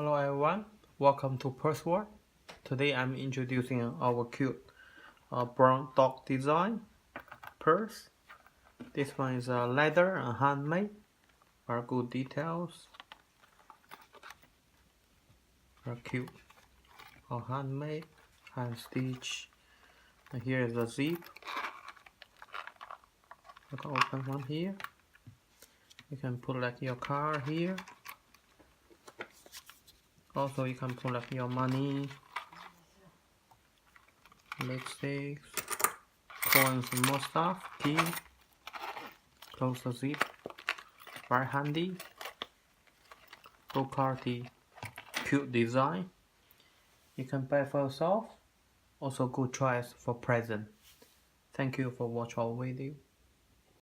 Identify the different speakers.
Speaker 1: Hello everyone, welcome to PurseWorld. Today I'm introducing our cute brown dog design purse. This one is leather and handmade, very good details, very cute, all handmade, hand stitch. And here is the zip. You can open one here. You can put like your card here. Also you can put like your money, lipsticks, coins and more stuff, key. Close the zip, very handy. Look at the cute design. You can buy for yourself. Also good choice for present. Thank you for watching our video.